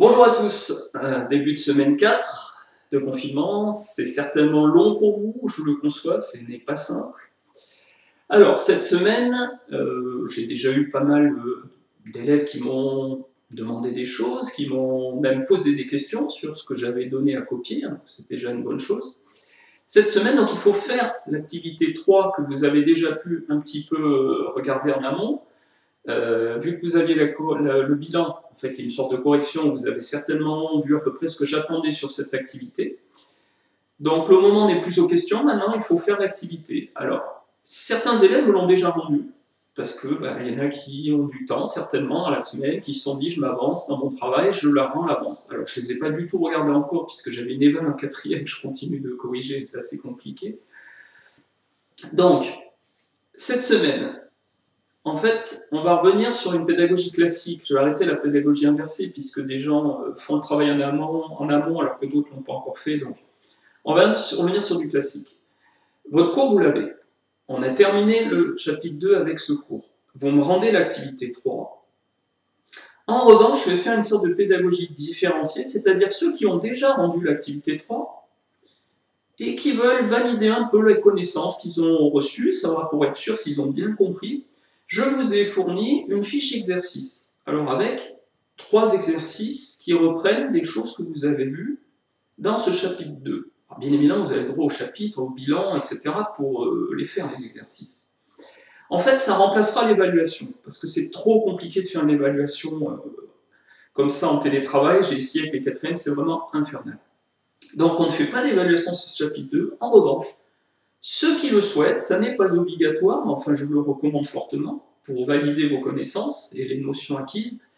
Bonjour à tous, début de semaine 4 de confinement, c'est certainement long pour vous, je le conçois, ce n'est pas simple. Alors, cette semaine, j'ai déjà eu pas mal d'élèves qui m'ont demandé des choses, qui m'ont même posé des questions sur ce que j'avais donné à copier, hein, c'est déjà une bonne chose. Cette semaine, donc, il faut faire l'activité 3 que vous avez déjà pu un petit peu regarder en amont. Vu que vous aviez le bilan, en fait, il y a une sorte de correction, vous avez certainement vu à peu près ce que j'attendais sur cette activité. Donc le moment n'est plus aux questions, maintenant il faut faire l'activité. Alors, certains élèves l'ont déjà rendu, parce que y en a qui ont du temps, certainement, dans la semaine, qui se sont dit, je m'avance dans mon travail, je la rends à l'avance. Alors je ne les ai pas du tout regardés encore, puisque j'avais une éval en quatrième, je continue de corriger, c'est assez compliqué. Donc, cette semaine, en fait, on va revenir sur une pédagogie classique. Je vais arrêter la pédagogie inversée, puisque des gens font le travail en amont alors que d'autres ne l'ont pas encore fait. Donc, on va revenir sur du classique. Votre cours, vous l'avez. On a terminé le chapitre 2 avec ce cours. Vous me rendez l'activité 3. En revanche, je vais faire une sorte de pédagogie différenciée, c'est-à-dire ceux qui ont déjà rendu l'activité 3 et qui veulent valider un peu les connaissances qu'ils ont reçues, savoir pour être sûr s'ils ont bien compris. Je vous ai fourni une fiche exercice. Alors avec 3 exercices qui reprennent des choses que vous avez vues dans ce chapitre 2. Alors bien évidemment, vous avez le droit au chapitre, au bilan, etc. pour les faire, les exercices. En fait, ça remplacera l'évaluation, parce que c'est trop compliqué de faire une évaluation comme ça en télétravail. J'ai essayé avec les quatrièmes, c'est vraiment infernal. Donc on ne fait pas d'évaluation sur ce chapitre 2. En revanche, ceux qui le souhaitent, ça n'est pas obligatoire, mais enfin je le recommande fortement pour valider vos connaissances et les notions acquises,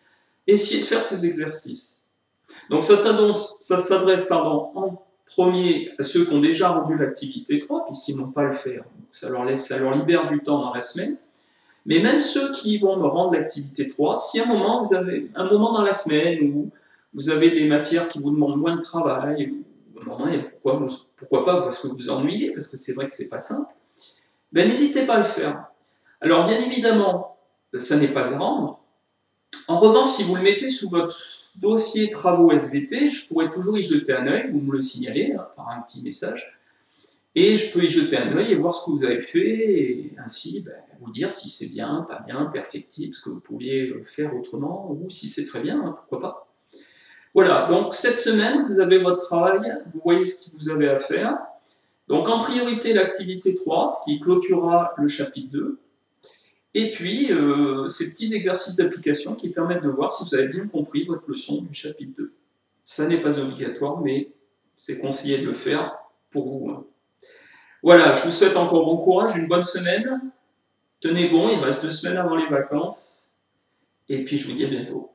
essayez de faire ces exercices. Donc ça s'adresse en premier à ceux qui ont déjà rendu l'activité 3, puisqu'ils n'ont pas à le faire. Donc ça leur libère du temps dans la semaine. Mais même ceux qui vont me rendre l'activité 3, si à un moment vous avez un moment dans la semaine où vous avez des matières qui vous demandent moins de travail, pourquoi pas parce que vous vous ennuyez, parce que c'est vrai que c'est pas simple, ben n'hésitez pas à le faire. Alors bien évidemment, ça n'est pas à rendre. En revanche, si vous le mettez sous votre dossier travaux SVT, je pourrais toujours y jeter un œil, vous me le signalez par un petit message, et je peux y jeter un œil et voir ce que vous avez fait, et ainsi vous dire si c'est bien, pas bien, perfectible, ce que vous pouviez faire autrement, ou si c'est très bien, pourquoi pas. Voilà, donc cette semaine, vous avez votre travail, vous voyez ce que vous avez à faire. Donc en priorité, l'activité 3, ce qui clôturera le chapitre 2. Et puis, ces petits exercices d'application qui permettent de voir si vous avez bien compris votre leçon du chapitre 2. Ça n'est pas obligatoire, mais c'est conseillé de le faire pour vous. Voilà, je vous souhaite encore bon courage, une bonne semaine. Tenez bon, il reste 2 semaines avant les vacances. Et puis, je vous dis à bientôt.